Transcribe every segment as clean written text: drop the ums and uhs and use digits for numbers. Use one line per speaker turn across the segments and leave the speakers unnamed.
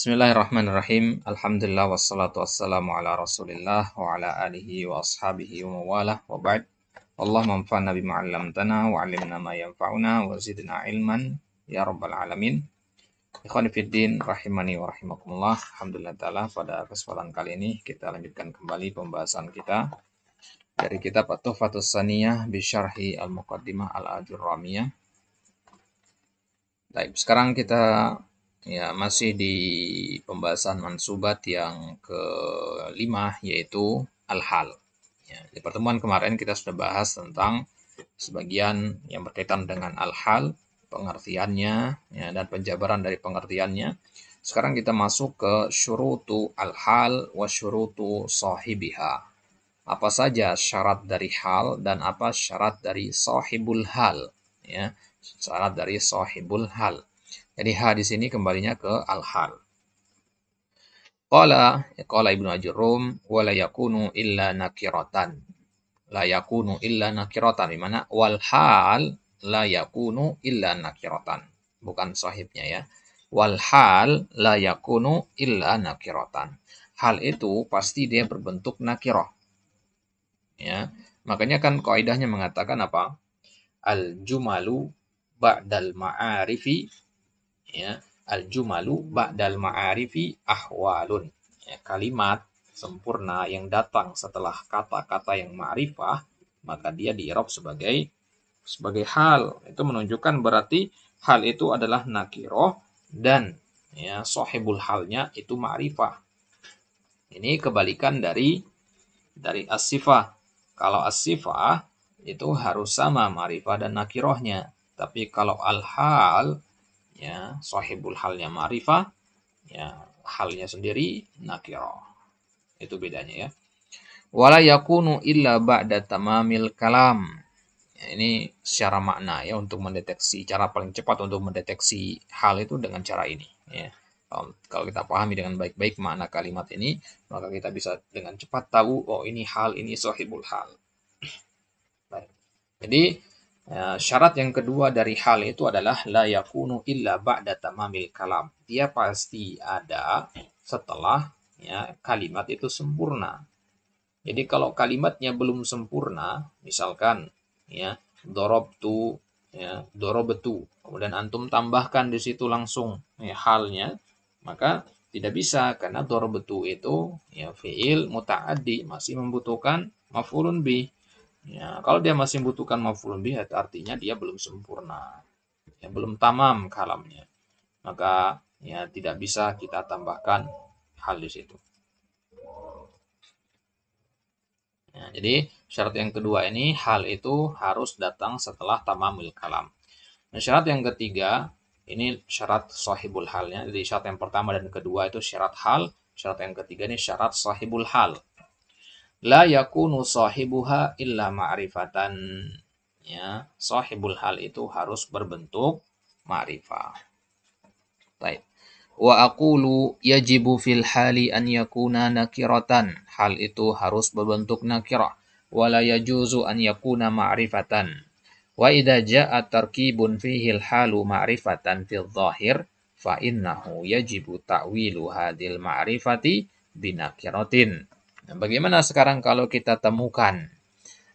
Bismillahirrahmanirrahim. Alhamdulillah wassalatu wassalamu ala Rasulillah wa ala alihi wa ashabihi wa mawalah wa ba'd. Allahumma anfa'na bima 'allamtana wa 'allimna ma yanfa'una wa zidna ilman ya rabbal alamin. Ikhwani fiddin rahimani wa rahimakumullah. Alhamdulillah taala pada kesempatan kali ini kita lanjutkan kembali pembahasan kita dari kitab At-Tuhfatus Saniyah bi Syarhi Al-Muqaddimah Al-Ajurramiyah. Baik, sekarang kita masih di pembahasan mansubat yang kelima, yaitu al-hal. Di pertemuan kemarin kita sudah bahas tentang sebagian yang berkaitan dengan al-hal, pengertiannya dan penjabaran dari pengertiannya. Sekarang kita masuk ke syurutu al-hal wa syurutu sahibiha. Apa saja syarat dari hal dan apa syarat dari sahibul hal, syarat dari sahibul hal. Jadi ha di sini kembalinya ke al-hal. Qala Ibnu Ajurrum wa la yakunu illa nakiratan. La yakunu illa nakiratan, di mana wal hal la yakunu illa nakiratan. Bukan sahibnya ya. Wal hal la yakunu illa nakiratan. Hal itu pasti dia berbentuk nakirah. Ya. Makanya kan kaidahnya mengatakan apa? Al-jumalu ba'dal ma'arifi, al-jumalu ba'dal ma'arifi ahwalun. Kalimat sempurna yang datang setelah kata-kata yang ma'rifah, maka dia di-i'rab sebagai hal. Itu menunjukkan berarti hal itu adalah nakiroh dan sahibul halnya itu ma'rifah. Ini kebalikan dari as-sifah. Kalau as-sifah itu harus sama ma'rifah dan nakirohnya. Tapi kalau al-hal, sahibul halnya ma'rifah, halnya sendiri nakirah. Itu bedanya ya. Wala yakunu illa ba'da tamamil kalam. Ini secara makna ya, untuk mendeteksi, cara paling cepat untuk mendeteksi hal itu dengan cara ini ya. Kalau kita pahami dengan baik-baik makna kalimat ini, maka kita bisa dengan cepat tahu, oh ini hal, ini sahibul hal. Baik. Jadi syarat yang kedua dari hal itu adalah la yakunu illa ba'da tamamil kalam. Dia pasti ada setelah kalimat itu sempurna. Jadi kalau kalimatnya belum sempurna, misalkan dorobtu, dorobetu, kemudian antum tambahkan di situ langsung halnya, maka tidak bisa, karena dorobetu itu fi'il muta'addi, masih membutuhkan maf'ulun bih. Kalau dia masih membutuhkan maf'ulun bih, artinya dia belum sempurna, belum tamam kalamnya. Maka tidak bisa kita tambahkan hal di situ. Jadi syarat yang kedua ini, hal itu harus datang setelah tamamul kalam. Nah, syarat yang ketiga, ini syarat sahibul halnya. Jadi syarat yang pertama dan kedua itu syarat hal. Syarat yang ketiga ini syarat sahibul hal. La yakunu sahibuha illa ma'rifatan. Sahibul hal itu harus berbentuk ma'rifah. Baik. Wa aqulu yajibu fil hali an yakuna nakiratan. Hal itu harus berbentuk nakirah. Wa la yajuzu an yakuna ma'rifatan. Wa idza jaa tarkibun fihi al-halu ma'rifatan fil zahir fa innahu yajibu ta'wilu hadhil ma'rifati binakiratin. Nah, bagaimana sekarang kalau kita temukan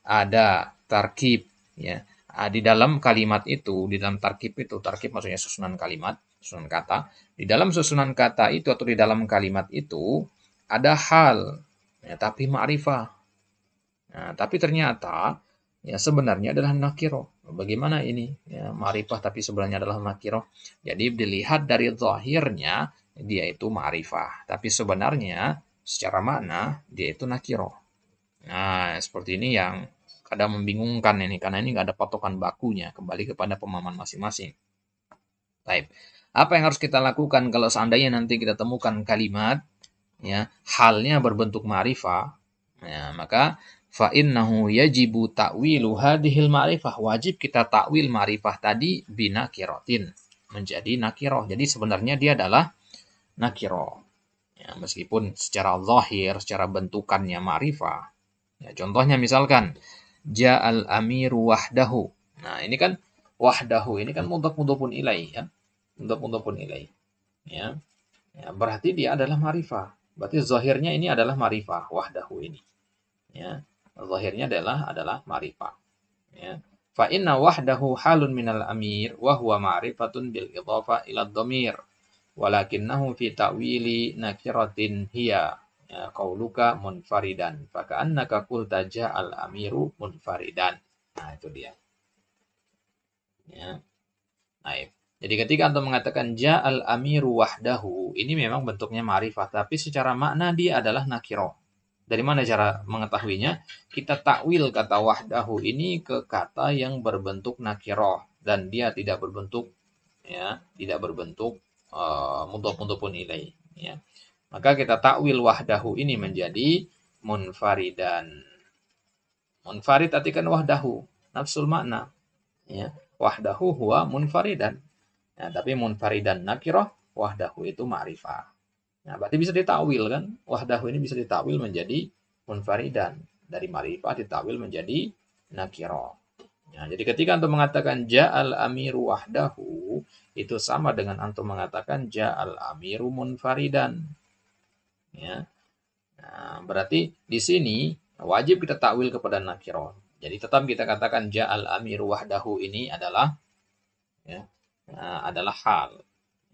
ada tarkib di dalam kalimat itu, di dalam tarkib itu, tarkib maksudnya susunan kalimat, susunan kata. Di dalam susunan kata itu atau di dalam kalimat itu ada hal, tapi ma'rifah. Nah, tapi ternyata sebenarnya adalah nakiro. Bagaimana ini? Ma'rifah tapi sebenarnya adalah nakiro. Jadi dilihat dari zahirnya dia itu ma'rifah, tapi sebenarnya secara makna dia itu nakiro. Nah, seperti ini yang kadang membingungkan ini, karena ini nggak ada patokan bakunya, kembali kepada pemahaman masing-masing. Baik. Apa yang harus kita lakukan kalau seandainya nanti kita temukan kalimat halnya berbentuk ma'rifah, maka fa innahu yajibu ta'wilu hadhil ma'rifah, wajib kita takwil ma'rifah tadi binakiratin, menjadi nakirah. Jadi sebenarnya dia adalah nakirah. Meskipun secara zahir, secara bentukannya ma'rifah. Contohnya misalkan ja'al amiru wahdahu. Nah, ini kan wahdahu ini kan mudhaf mudhafun ilaih kan? Mudhaf mudhafun ilaih. Ya, berarti dia adalah ma'rifah. Berarti zahirnya ini adalah ma'rifah wahdahu ini. Ya, zahirnya adalah ma'rifah. Ya. Fa inna wahdahu halun minal amir wa huwa ma'rifatun bil idhafa ila dhamir. Walakinnahu fi ta'wili nakiratin hiya ya, qauluka munfaridan. Faka'annaka qulta ja'al amiru munfaridan. Nah, itu dia. Ya. Nah, jadi ketika Antum mengatakan ja'al amiru wahdahu, ini memang bentuknya ma'rifah, tapi secara makna dia adalah nakirah. Dari mana cara mengetahuinya? Kita takwil kata wahdahu ini ke kata yang berbentuk nakirah dan dia tidak berbentuk ya, tidak berbentuk mudhaf-mudhafun ilaih ya. Maka kita takwil wahdahu ini menjadi munfaridan. Munfarid artikan wahdahu, nafsul makna ya. Wahdahu huwa munfaridan. Nah, tapi munfaridan nakirah, wahdahu itu ma'rifah. Nah, berarti bisa ditakwil kan? Wahdahu ini bisa ditakwil menjadi munfaridan. Dari ma'rifah ditakwil menjadi nakirah. Nah, jadi ketika antum mengatakan ja'al amiru wahdahu, itu sama dengan antum mengatakan ja'al amiru munfaridan. Ya. Nah, berarti di sini wajib kita takwil kepada nakirah. Jadi tetap kita katakan ja'al amiru wahdahu ini adalah ya, adalah hal.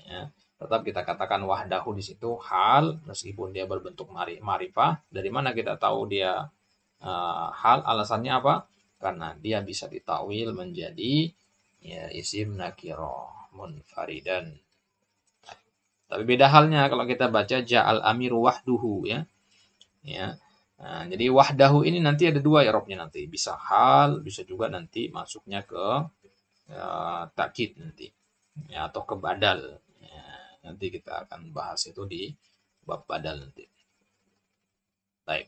Ya. Tetap kita katakan wahdahu di situ hal, meskipun dia berbentuk ma'rifah. Dari mana kita tahu dia hal? Alasannya apa? Karena dia bisa ditakwil menjadi ya, isim nakirah munfaridan. Tapi beda halnya kalau kita baca ja'al amiru wahduhu ya. Ya. Nah, jadi wahdahu ini nanti ada dua i'rabnya nanti. Bisa hal, bisa juga nanti masuknya ke takkid nanti. Ya, atau ke badal. Ya, nanti kita akan bahas itu di bab badal nanti. Baik.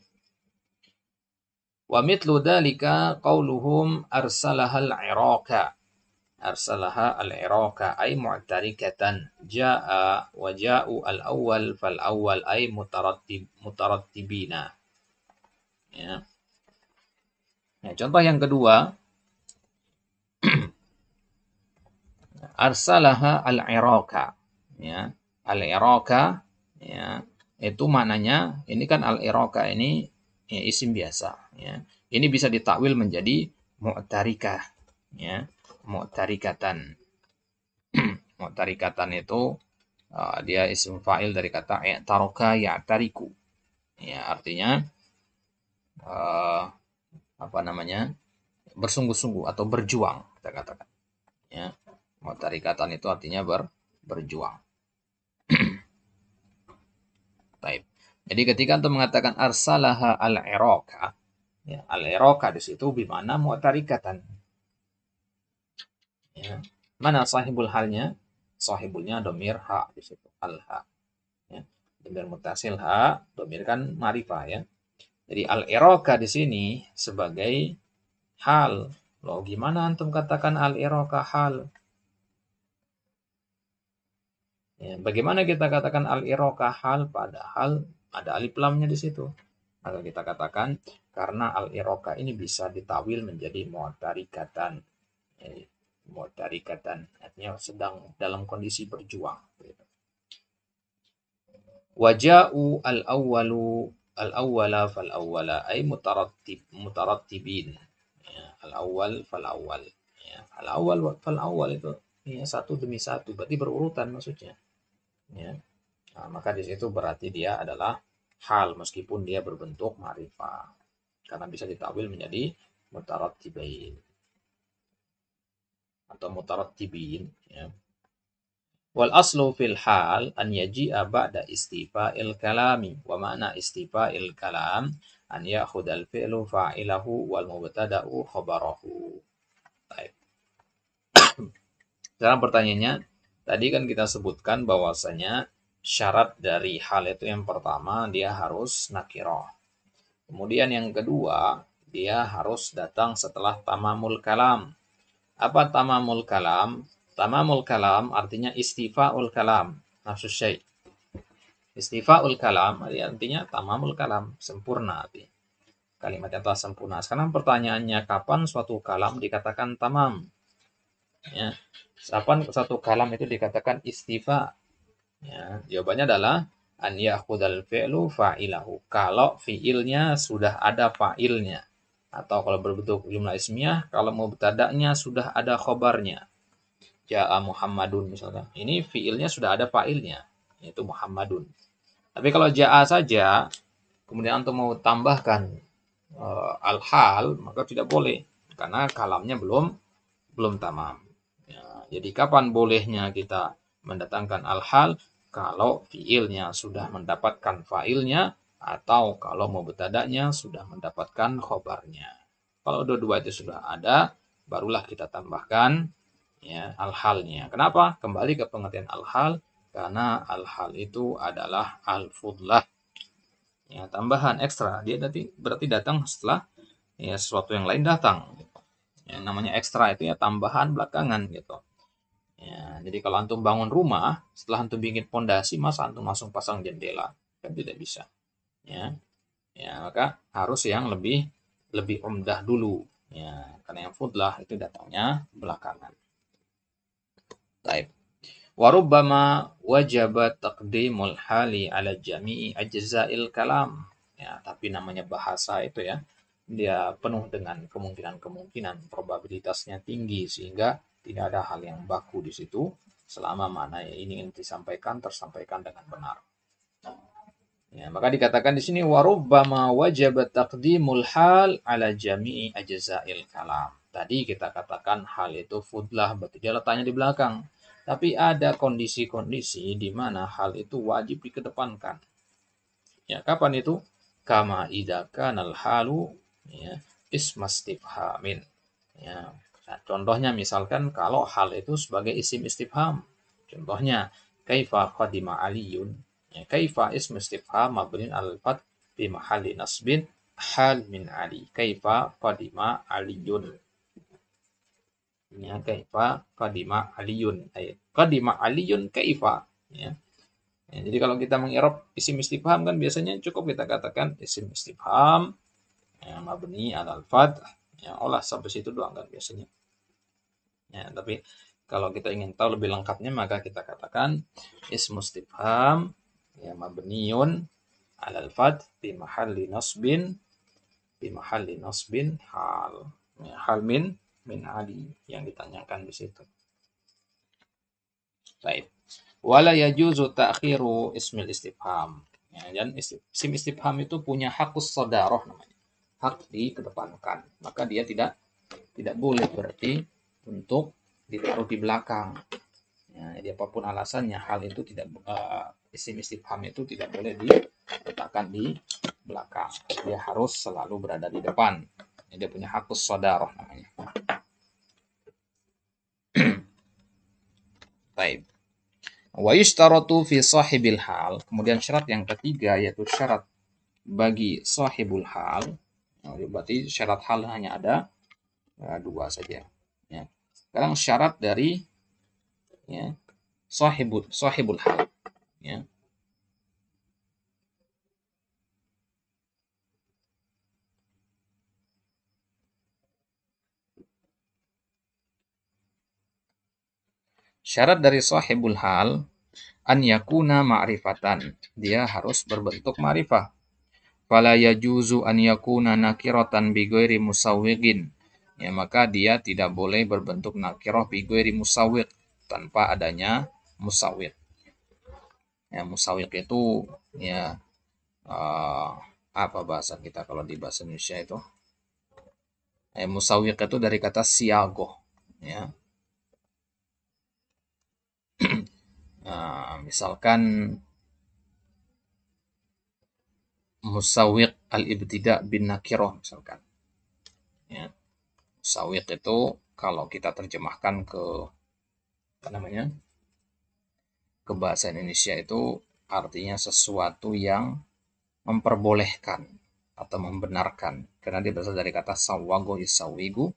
Wa mithlu dzalika qauluhum arsalahal iraka. Arsalaha al-iraka ay mu'tarikatan jaa wa ja'u al-awwal fal awwal ay mutarattibina. Ya. Nah, contoh yang kedua arsalaha al-iraka. Ya. Al-iraka ya, itu maknanya ini kan al-iraka ini ya, isim biasa ya. Ini bisa ditakwil menjadi mu'tarikah ya, mu'tarikatan. Mu'tarikatan itu dia isim fa'il dari kata taroka ya'tariku. Ya, artinya apa namanya? Bersungguh-sungguh atau berjuang kita katakan. Ya. Mu'tarikatan itu artinya berjuang. Baik. Jadi ketika antum mengatakan arsalaha al-iraka, ya, al-iraka di situ bimana mu'tarikatan. Ya. Mana sahibul halnya? Sahibulnya domir ha di situ, al-ha. Ya. Domir mutasil ha, domir kan ma'rifah ya. Jadi al-iraka di sini sebagai hal. Loh, gimana antum katakan al-iraka hal? Ya, bagaimana kita katakan al-iraka hal padahal ada alif lamnya di situ? Maka kita katakan karena al-iraka ini bisa ditawil menjadi mu'tarikatan. Mu'tarikatan artinya sedang dalam kondisi berjuang. Waja'u al-awwala fal awwala ay mutarattibin. Ya, al-awwal fal awwal. Ya, al-awwal fal awwal itu ya, satu demi satu berarti berurutan maksudnya. Ya. Nah, maka di situ berarti dia adalah hal meskipun dia berbentuk ma'rifah. Karena bisa ditakwil menjadi mutarattibain atau mutarattibin ya. Wal aslu fil hal an yaji'a ba'da istifa'il kalami wa ma'na istifa'il kalam an ya'khudal fi'lu fa'ilahu wal mubtada'u khabarahu. Baik. Sekarang pertanyaannya, tadi kan kita sebutkan bahwasanya syarat dari hal itu yang pertama dia harus nakirah. Kemudian yang kedua, dia harus datang setelah tamamul kalam. Apa tamamul kalam? Tamamul kalam artinya istifa'ul kalam, nafsu syai'. Istifa'ul kalam artinya tamamul kalam, sempurna artinya. Kalimat yang telah sempurna. Sekarang pertanyaannya, kapan suatu kalam dikatakan tamam? Ya. Kapan satu kalam itu dikatakan istifa? Ya, jawabannya adalah an ya'khudhal fi'lu fa'ilahu. Kalau fi'ilnya sudah ada fa'ilnya. Atau kalau berbentuk jumlah ismiyah, kalau mubtada'nya sudah ada khobarnya. Ja'a Muhammadun misalkan. Ini fi'ilnya sudah ada fa'ilnya, yaitu Muhammadun. Tapi kalau ja'a saja, kemudian antum mau tambahkan al-hal, maka tidak boleh. Karena kalamnya belum tamam. Ya, jadi kapan bolehnya kita mendatangkan al-hal? Kalau fiilnya sudah mendapatkan fa'ilnya atau kalau mubtada'nya sudah mendapatkan khobarnya. Kalau dua-dua itu sudah ada, barulah kita tambahkan ya al-halnya. Kenapa? Kembali ke pengertian al-hal, karena al-hal itu adalah al-fudlah. Ya, tambahan ekstra. Dia berarti datang setelah ya sesuatu yang lain datang. Yang namanya ekstra itu ya tambahan belakangan gitu. Ya, jadi kalau antum bangun rumah, setelah antum bikin pondasi, masa antum langsung pasang jendela? Kan tidak bisa. Ya, ya maka harus yang lebih lebih umdah dulu. Ya, karena yang fudlah itu datangnya belakangan. Taib. Warubbama wajabat taqdimul hali ala jami'i ajza'il kalam. Ya, tapi namanya bahasa itu ya, dia penuh dengan kemungkinan-kemungkinan, probabilitasnya tinggi sehingga tidak ada hal yang baku di situ selama mana yang ingin disampaikan tersampaikan dengan benar. Ya, maka dikatakan di sini warubbama wajabat taqdimul hal ala jami'i ajza'il kalam. Tadi kita katakan hal itu fudlah, berarti dia letaknya di belakang. Tapi ada kondisi-kondisi di mana hal itu wajib dikedepankan. Ya, kapan itu? Kama idza kanal halu ya, isma istifhamin. Ya. Nah, contohnya misalkan kalau hal itu sebagai isim istifham. Contohnya kaifa qadima aliyun. Ya, kaifa ism istifham mabniun al fath fi mahalli nasbin hal min ali. Kaifa qadima aliyun. Ya, kaifa qadima aliyun. Qadima aliyun kaifa. Ya. Ya, jadi kalau kita mengirob isim istifham kan biasanya cukup kita katakan isim istifham ya, mabni al fath. Ya, olah sampai situ doang kan biasanya. Ya, tapi kalau kita ingin tahu lebih lengkapnya maka kita katakan ismu istifham ya mabniun alal fath fi mahalli nasbin hal ya, hal min ali yang ditanyakan di situ. Baik. Wala yajuzu ta'khiru ismil istifham. Ya, dan isim istifham itu punya hakus sodaroh namanya. Hak dikedepankan. Maka dia tidak boleh berarti untuk ditaruh di belakang. Ya, jadi apapun alasannya hal itu tidak isim istifham itu tidak boleh diletakkan di belakang. Dia harus selalu berada di depan. Dia punya hakus sodaroh namanya. Baik. Wa yushtaratu fi sahibil hal. Kemudian syarat yang ketiga yaitu syarat bagi sahibul hal. Nah, berarti syarat hal hanya ada dua saja. Ya. Sekarang syarat dari ya, sahibul hal. Ya. Syarat dari sahibul hal an yakuna ma'rifatan. Dia harus berbentuk ma'rifah. Fala yajuzu an yakuna nakiratan bi ghairi musawwiqin. Ya, maka dia tidak boleh berbentuk nakirah bi ghairi musawwiq tanpa adanya musawwiq. Ya, musawwiq itu ya apa bahasa kita kalau di bahasa Indonesia itu? Musawwiq itu dari kata siagoh. Ya. Misalkan musawwiq al-ibtida bin nakirah misalkan. Ya. Musawwiq itu kalau kita terjemahkan ke apa namanya? Ke bahasa Indonesia itu artinya sesuatu yang memperbolehkan atau membenarkan karena dia berasal dari kata sawago isawigu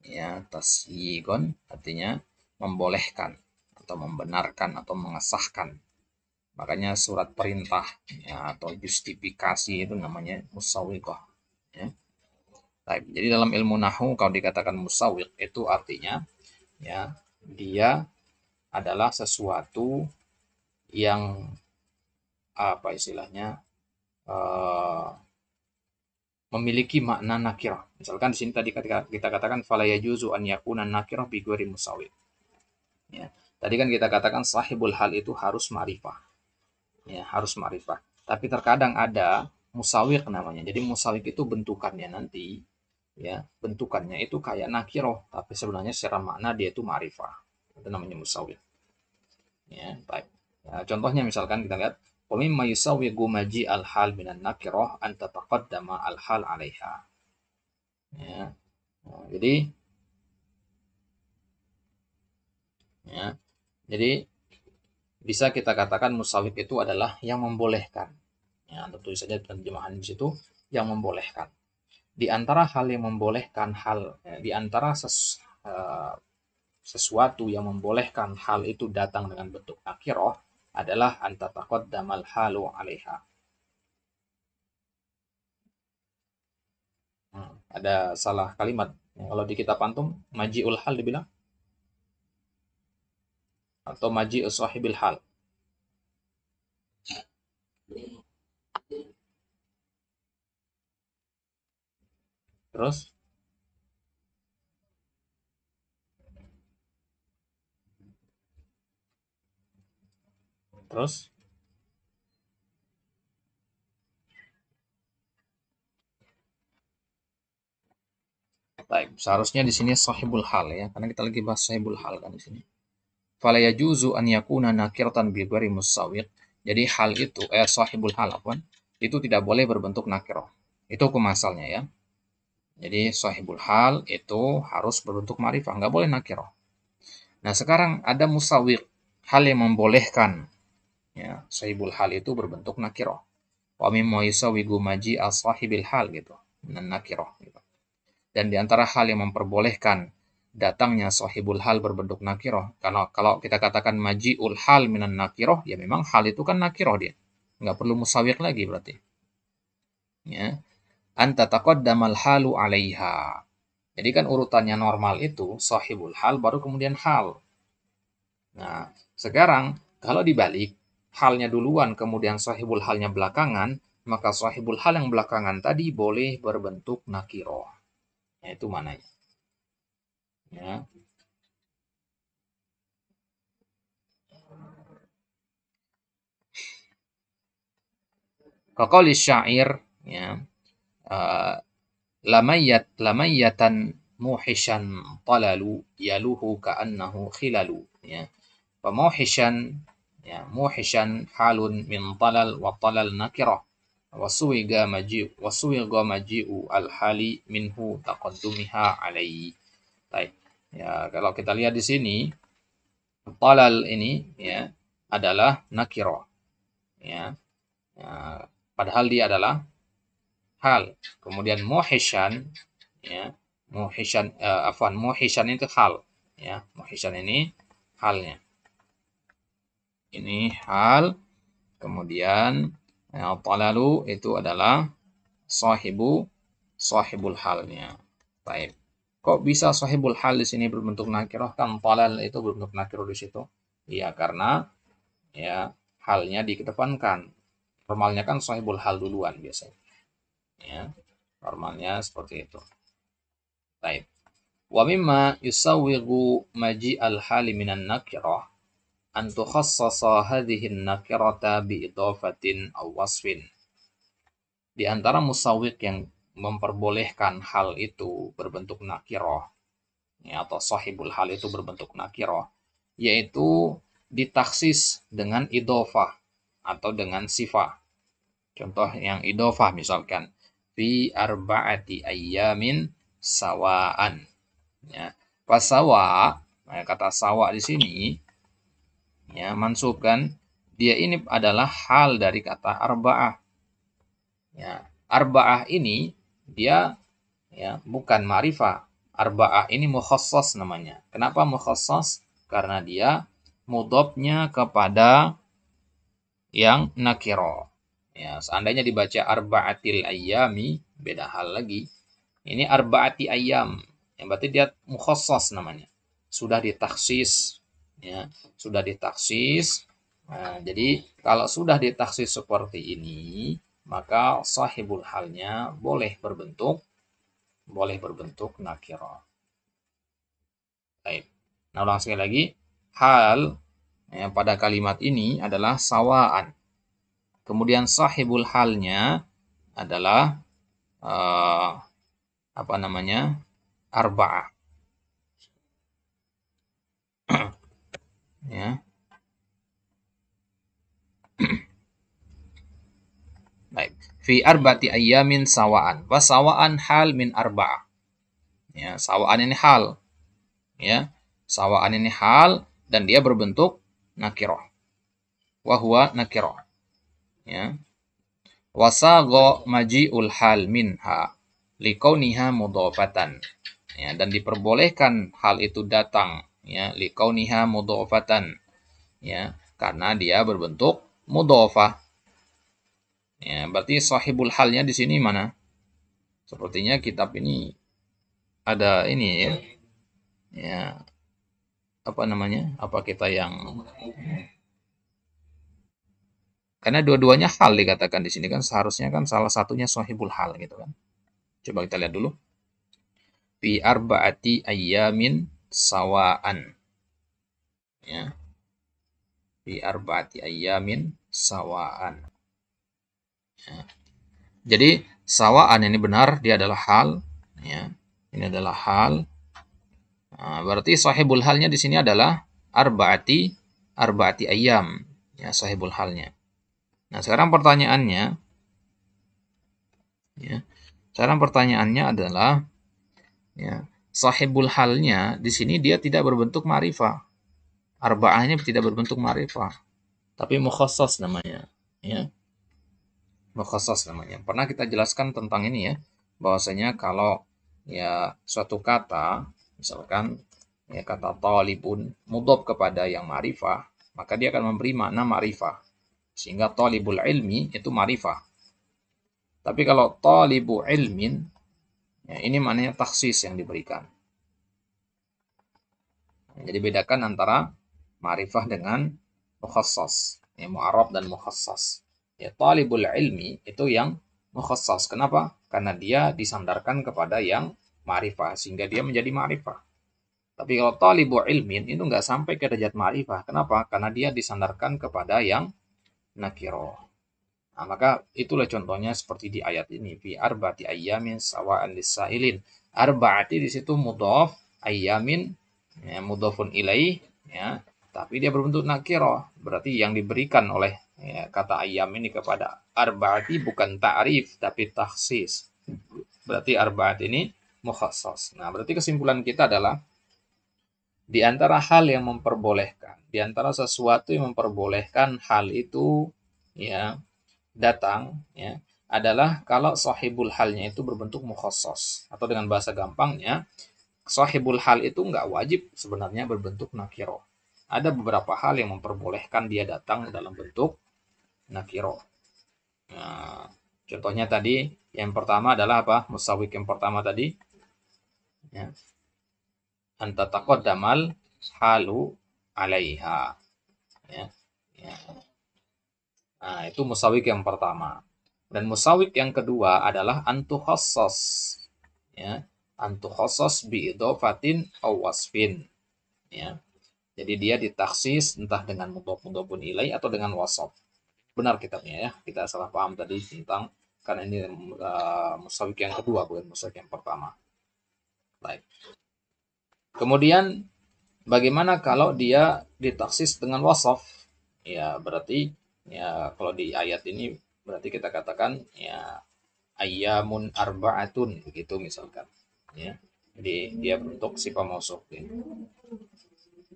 ya tasyigon artinya membolehkan atau membenarkan atau mengesahkan. Makanya surat perintah ya, atau justifikasi itu namanya musawwiqah. Ya. Baik, jadi dalam ilmu nahwu kalau dikatakan musawwiq itu artinya ya dia adalah sesuatu yang apa istilahnya memiliki makna nakirah. Misalkan di sini tadi ketika kita katakan fala yajuzu an yakuna nakirah bi ghairi musawwir. Ya. Tadi kan kita katakan sahibul hal itu harus ma'rifah. Ya, harus ma'rifah. Tapi terkadang ada musawir namanya. Jadi musawir itu bentukannya nanti, ya, bentukannya itu kayak nakiroh, tapi sebenarnya secara makna dia itu ma'rifah. Itu namanya musawir. Ya, baik. Ya, contohnya misalkan kita lihat وَمِمَّا يُسَوِّغُ مَجِيءَ الْحَالِ مِنَ النَّكِرَةِ أَنْ تَتَقَدَّمَ الْحَالَ عَلَيْهَا. Ya. Nah, ya, jadi bisa kita katakan musawwik itu adalah yang membolehkan. Ya, tentu saja terjemahan di situ yang membolehkan. Di antara hal yang membolehkan di antara sesuatu yang membolehkan hal itu datang dengan bentuk nakirah adalah antataqaddamal halu 'alaiha. Ada salah kalimat. Kalau di kitab antum maji'ul hal dibilang atau maji'us sahibil hal. Terus terus baik, seharusnya di sini sahibul hal ya, karena kita lagi bahas sahibul hal kan di sini. Fala yajuzu an yakuna nakiratan bi ghairi musawiq. Jadi hal itu sahibul hal afwan, itu tidak boleh berbentuk nakirah. Itu hukum asalnya ya. Jadi sahibul hal itu harus berbentuk ma'rifah, nggak boleh nakirah. Nah, sekarang ada musawiq, hal yang membolehkan ya, sahibul hal itu berbentuk nakirah. Wa mimma yusawigu maji al sahibil hal gitu. Nakirah gitu. Dan di antara hal yang memperbolehkan datangnya sahibul hal berbentuk nakiroh. Kalau kita katakan maji'ul hal minan nakiroh, ya memang hal itu kan nakiroh dia. Nggak perlu musawir lagi berarti. Ya. Anta taqaddamal halu 'alaiha. Jadi kan urutannya normal itu sahibul hal baru kemudian hal. Nah, sekarang kalau dibalik, halnya duluan kemudian sahibul halnya belakangan, maka sahibul hal yang belakangan tadi boleh berbentuk nakiroh. Ya, itu mananya. Ya. Kaqauli syair ya, uh, lamayatan muhishan talalu yaluhu ka'annahu khilalu ya. Famuhishan ya, muhishan halun min talal wa talal nakirah wasuwiga maji'u al-hali minhu taqaddumiha alaihi. Baik. Ya, kalau kita lihat di sini talal ini ya adalah nakirah ya. Ya, padahal dia adalah hal. Kemudian muhishan ya, muhishan itu hal ya. Muhishan ini halnya. Ini hal, kemudian ya, talalu itu adalah sahibul halnya. Baik. Kok bisa sahibul hal di sini berbentuk nakirah, kan talal itu berbentuk nakirah di situ? Iya, karena ya halnya dikedepankan. Normalnya kan sahibul hal duluan biasanya. Ya, normalnya seperti itu. Baik. Wa mimma yusawwigu maji al-hali minan nakirah an tukhassasa hadhihi an-nakirata bi idafatin aw wasfin. Di antara musawwik yang memperbolehkan hal itu berbentuk nakirah ya, atau sahibul hal itu berbentuk nakirah, yaitu ditaksis dengan idofah atau dengan sifah. Contoh yang idofah misalkan fi arba'ati ayyamin sawaan ya. Pasawa, nah, kata sawa di sini ya mansub kan, dia ini adalah hal dari kata arba'ah ya. Arba'ah ini dia ya bukan ma'rifah. Arba'ah ini mukhassas namanya. Kenapa mukhassas? Karena dia mudhofnya kepada yang nakiro. Ya, seandainya dibaca arba'atil ayyami, beda hal lagi. Ini arba'ati ayyam. Yang berarti dia mukhassas namanya. Sudah ditaksis, ya, sudah ditaksis Nah, jadi kalau sudah ditaksis seperti ini, maka sahibul halnya boleh berbentuk nakirah. Baik. Nah, ulang sekali lagi. Hal pada kalimat ini adalah sawaan. Kemudian sahibul halnya adalah eh, apa namanya? Arba'ah. Ya. Baik. Fi arba'ati ayyamin sawaan. Wa sawaan hal min arba'ah. Ya, sawaan ini hal. Ya. Sawaan ini hal dan dia berbentuk nakirah. Wa huwa nakirah. Ya. Wasagha maji'ul hal minha liqauniha mudhafatan. Ya, dan diperbolehkan hal itu datang ya liqauniha mudhafatan. Ya, karena dia berbentuk mudhafah. Ya, berarti sahibul halnya di sini mana? Sepertinya kitab ini ada ini ya. Ya, apa namanya? Apa kita yang karena dua-duanya hal dikatakan di sini kan seharusnya kan salah satunya sahibul hal gitu kan. Coba kita lihat dulu. Fi arba'ati ayyamin sawaan. Ya, fi arba'ati ayyamin sawaan. Ya. Jadi sawaan ini benar dia adalah hal ya. Ini adalah hal. Nah, berarti sahibul halnya di sini adalah arba'ati ayyam. Ya, sahibul halnya. Nah, sekarang pertanyaannya ya. Sekarang pertanyaannya adalah ya, sahibul halnya di sini dia tidak berbentuk ma'rifah. Arba'ahnya tidak berbentuk ma'rifah, tapi mukhassas namanya, ya. Mukhassas namanya. Pernah kita jelaskan tentang ini ya, bahwasanya kalau ya suatu kata, misalkan ya kata talibun mudhof kepada yang ma'rifah, maka dia akan memberi makna ma'rifah. Sehingga talibul ilmi itu ma'rifah. Tapi kalau talibu ilmin, ya ini maknanya taksis yang diberikan. Jadi bedakan antara ma'rifah dengan mukhassas. Ya, mu'arab dan mukhassas. Ya, talibul ilmi itu yang mukhassas. Kenapa? Karena dia disandarkan kepada yang ma'rifah. Sehingga dia menjadi ma'rifah. Tapi kalau talibu ilmin itu nggak sampai ke derajat ma'rifah. Kenapa? Karena dia disandarkan kepada yang nakiro. Nah, maka itulah contohnya seperti di ayat ini. Fi arba'ati ayyamin sawa'an lis-sa'ilin. Arba'ati di situ mudhaf, ayyamin ya, mudhafun ilaih ya, tapi dia berbentuk nakiro. Berarti yang diberikan oleh ya, kata ayyam ini kepada arba'ati bukan ta'rif tapi takhsis. Berarti arba'at ini mukhassas. Nah, berarti kesimpulan kita adalah di antara hal yang memperbolehkan, di antara sesuatu yang memperbolehkan hal itu ya datang ya adalah kalau sahibul halnya itu berbentuk mukhassas atau dengan bahasa gampangnya sahibul hal itu nggak wajib sebenarnya berbentuk nakiro. Ada beberapa hal yang memperbolehkan dia datang dalam bentuk nakiro. Nah, contohnya tadi yang pertama adalah apa? Musawik yang pertama tadi ya. Anta taqaddamal halu alaiha ya. Ya. Nah, itu musawik yang pertama. Dan musawik yang kedua adalah antukhassas. Ya. Antukhassas bi idhofatin aw wasfin. Ya. Jadi dia ditaksis entah dengan mudhof-mudhofun ilai atau dengan wasaf. Benar kitabnya ya. Kita salah paham tadi tentang karena ini musawik yang kedua bukan musawik yang pertama. Baik. Kemudian bagaimana kalau dia ditaksis dengan wasaf? Ya berarti ya kalau di ayat ini berarti kita katakan ya ayyamun arba'atun begitu misalkan. Ya. Jadi dia bentuk sifat mausuf. Ya.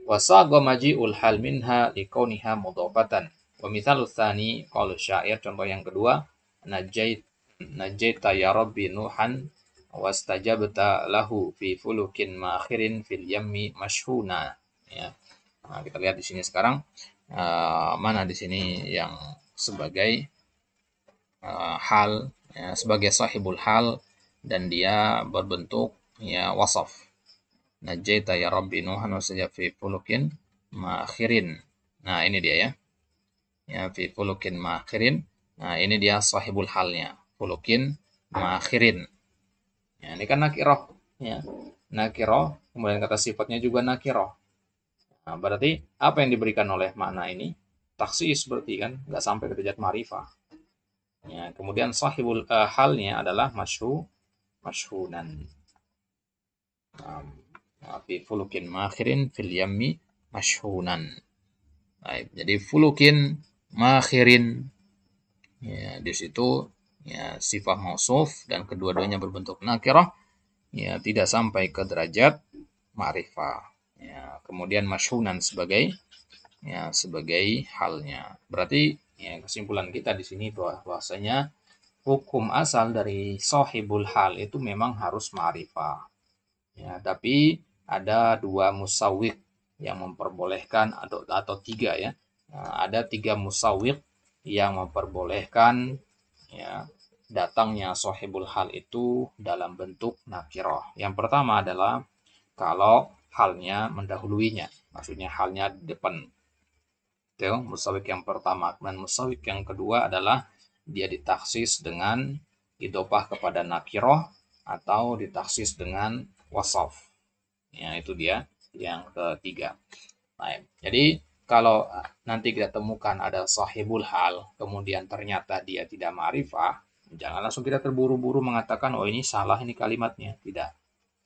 Wasagha maji'ul hal minha liqauniha mudhafatan. Wa mithalu tsani qaul syair contoh yang kedua najaita ya rabbi nuhan wastajabta lahu fi fulukin makhirin fil yammi mashhuna ya. Nah, kita lihat di sini sekarang mana di sini yang sebagai hal ya, sebagai sahibul hal dan dia berbentuk ya wasaf. Najaita ya rabbi nuhan wastajab fi fulukin makhirin. Nah, ini dia ya. Ya, fi fulukin makhirin. Nah, ini dia sahibul halnya. Fulukin makhirin. Ya, ini kan nakiroh. Ya. Nakiroh, kemudian kata sifatnya juga nakiroh. Nah, berarti apa yang diberikan oleh makna ini? Taksis berarti kan, nggak sampai ke derajat ma'rifah. Ya, kemudian sahibul halnya adalah masyhunan. Fi fulukin makhirin fil yammi masyhunan. Baik, jadi fulukin makhirin, ya, di situ ya sifat mausuf dan kedua-duanya berbentuk nakirah, ya tidak sampai ke derajat ma'rifah. Ya, kemudian masyhunan sebagai halnya. Berarti ya kesimpulan kita di sini bahwasanya hukum asal dari sahibul hal itu memang harus ma'rifah. Ya, tapi ada dua musawwik yang memperbolehkan atau tiga ya. Nah, ada tiga musawwik yang memperbolehkan ya datangnya sahibul hal itu dalam bentuk nakirah. Yang pertama adalah kalau halnya mendahuluinya, maksudnya halnya di depan. Itu musawwik yang pertama. Dan musawwik yang kedua adalah dia ditaksis dengan idopah kepada nakirah atau ditaksis dengan wasaf. Ya, itu dia yang ketiga. Nah, jadi kalau nanti kita temukan ada sahibul hal, kemudian ternyata dia tidak ma'rifah, jangan langsung kita terburu-buru mengatakan, oh ini salah ini kalimatnya. Tidak.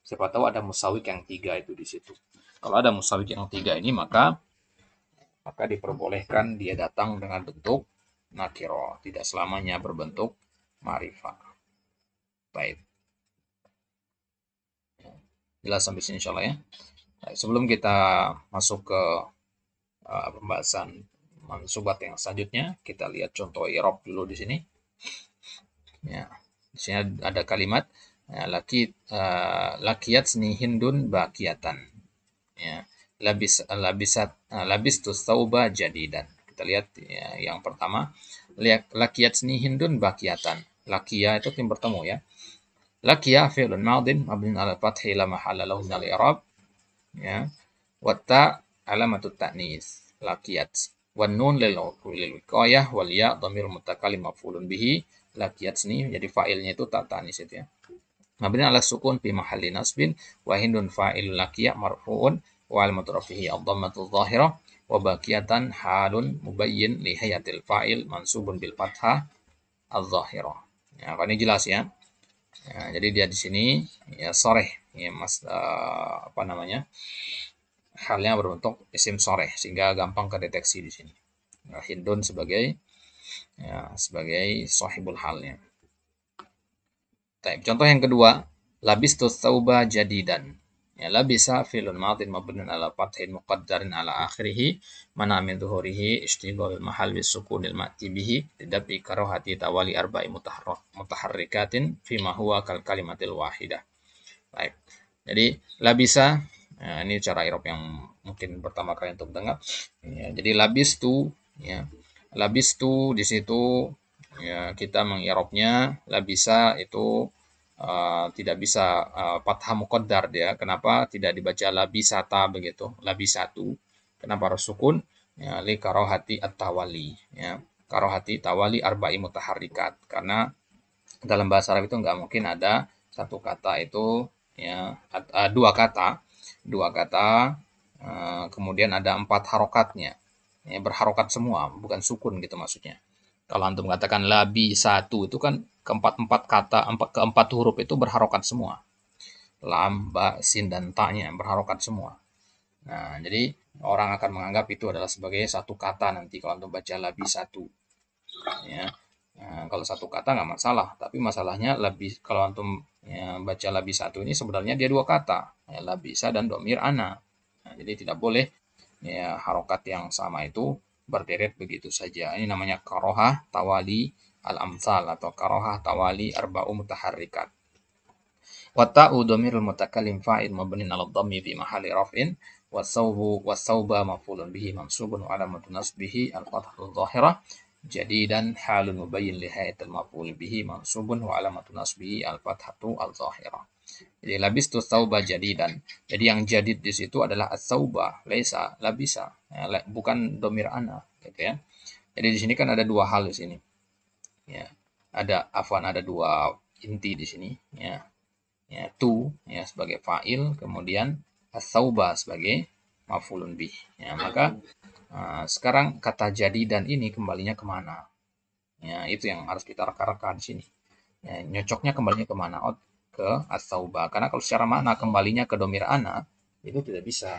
Siapa tahu ada musawik yang tiga itu di situ. Kalau ada musawik yang tiga ini, maka diperbolehkan dia datang dengan bentuk nakiro, tidak selamanya berbentuk ma'rifah. Baik. Jelas sampai sini insya Allah ya. Nah, sebelum kita masuk ke pembahasan mansubat yang selanjutnya, kita lihat contoh i'rab dulu di sini. Ya, di sini ada kalimat ya, lakiyat sni hindun bakiatan. Ya, labis tu sauba jadidan. Kita lihat ya, yang pertama, lakiyat sni hindun bakiatan. Lakia itu tim bertemu ya. Lakia fi'lun madin mabni ala fathi la mahalla lahu min al-i'rab. Ya. Watta alamatut ta'nis. Lakiyat. Wan nun lil wiqayah wal ya dhamir mutakallim maf'ulun bihi. Lakiyat sini jadi fa'ilnya itu ta ta'nis itu ya. Mabni ala sukun fi mahalli nasbin wa hindun fa'ilul lakiya marfu'un wa alamatu rafihi ad-dhammatu dhahirah wa baqiyatan halun mubayyin li hayatil fa'il mansubun bil fathah adh-dhahirah. Ya, ini jelas ya. Ya, jadi dia di sini ya soreh ya Mas apa namanya? Halnya berbentuk isim soreh sehingga gampang kedeteksi di sini. Nah, hindun sebagai sahibul halnya. Baik, contoh yang kedua, labis tu thawba jadidan. Ya, labisa fi'lun madin mabnun ala fathin muqaddarin ala akhirih mana min dhuhurihi ishtighal mahal bis sukunil ma'ti bihi lidabi karahati tawali arba'i mutaharrikatin fima huwa kal kalimatil wahidah. Baik. Jadi labisa ya, ini cara i'rab yang mungkin pertama kali untuk dengar. Ya, jadi labis tu ya. Labis tu di situ ya kita mengirobnya labisa itu tidak bisa fathah muqaddar dia. Kenapa tidak dibaca labisata begitu? Labisatu. Kenapa harus sukun? Ya, li karohati at-tawali ya. Karohati tawali arba'i mutaharrikat. Karena dalam bahasa Arab itu nggak mungkin ada satu kata itu ya dua kata kemudian ada 4 harokatnya ya, berharokat semua bukan sukun gitu maksudnya. Kalau antum mengatakan labi satu itu kan keempat kata keempat huruf itu berharokat semua, lam ba sin dan ta-nya berharokat semua. Nah jadi orang akan menganggap itu adalah sebagai satu kata nanti kalau antum baca labi satu ya. Nah, kalau satu kata nggak masalah, tapi masalahnya lebih kalau antum ya, baca labi satu ini sebenarnya dia dua kata, ya, labisa dan domir ana. Nah, jadi tidak boleh ya harokat yang sama itu berderet begitu saja. Ini namanya karohah tawali al-amsal atau karohah tawali arba'u mutaharrikat. Wa ta'u dhamirul mutakallim fa'il mabnin 'ala dhammi fi mahalli raf'in was-sauba maf'ulun bihi mansubun wa 'alamatu nasbihi al-fathatu dhahirah jadidan halun mubayyin li hayatil maf'ul bihi mansubun wa 'alamatu nasbihi al-fathatu al-dhahirah. Jadi labistu sauba jadidan. Jadi yang jadid di situ adalah as-sauba, laisa labisa. Ya, bukan domir ana gitu ya. Jadi di sini kan ada dua hal di sini. Ya, ada dua inti di sini. Ya, tu ya sebagai fa'il, kemudian as-sauba sebagai maf'ulun bih. Ya, maka sekarang kata jadi dan ini kembalinya kemana? Ya, itu yang harus kita reka-reka di sini. Ya, nyocoknya kembalinya kemana? Oh, ke as-sauba. Karena kalau secara makna kembalinya ke domir ana, itu tidak bisa.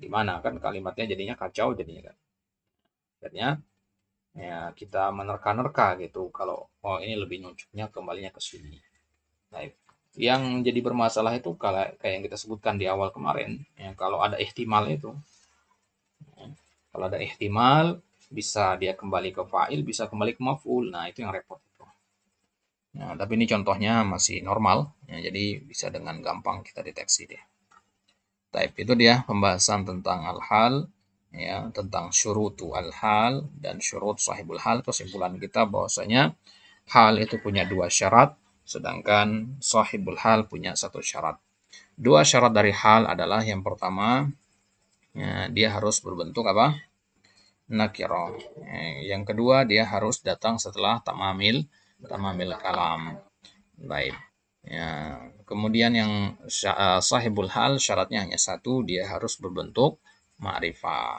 Di mana kan kalimatnya jadinya kacau jadinya kan. Akhirnya ya kita menerka-nerka gitu kalau oh ini lebih nyocoknya kembalinya ke sini. Baik. Yang jadi bermasalah itu kalau kayak yang kita sebutkan di awal kemarin, ya, kalau ada ihtimal itu, ya, kalau ada ihtimal bisa dia kembali ke fa'il, bisa kembali ke maf'ul. Nah, itu yang repot itu. Nah, tapi ini contohnya masih normal, ya, jadi bisa dengan gampang kita deteksi deh. Type itu dia pembahasan tentang al-hal, ya, tentang syurutu al-hal dan syurut sahibul hal. Kesimpulan kita bahwasanya hal itu punya dua syarat, sedangkan sahibul hal punya satu syarat. Dua syarat dari hal adalah yang pertama, ya, dia harus berbentuk apa? Nakiro. Yang kedua, dia harus datang setelah tamamil kalam. Baik. Ya, kemudian yang sahibul hal syaratnya hanya satu, dia harus berbentuk ma'rifah.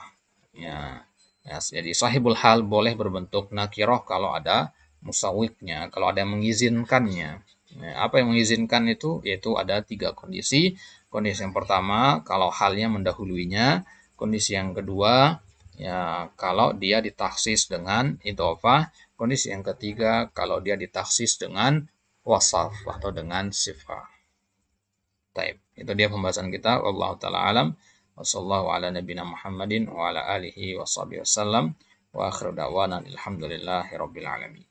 Ya, ya, jadi sahibul hal boleh berbentuk nakiroh kalau ada musawiknya, kalau ada yang mengizinkannya. Ya, apa yang mengizinkan itu? Yaitu ada tiga kondisi. Kondisi yang pertama, kalau halnya mendahuluinya. Kondisi yang kedua, ya kalau dia ditaksis dengan idhofah. Kondisi yang ketiga, kalau dia ditaksis dengan wasaf atau dengan sifat. Taib. Itu dia pembahasan kita. Wallahu taala alam. Wassallallahu ala nabiyina Muhammadin wa ala alihi wa sahbihi wasallam. Wa akhiru da'wana alhamdulillahi rabbil alamin.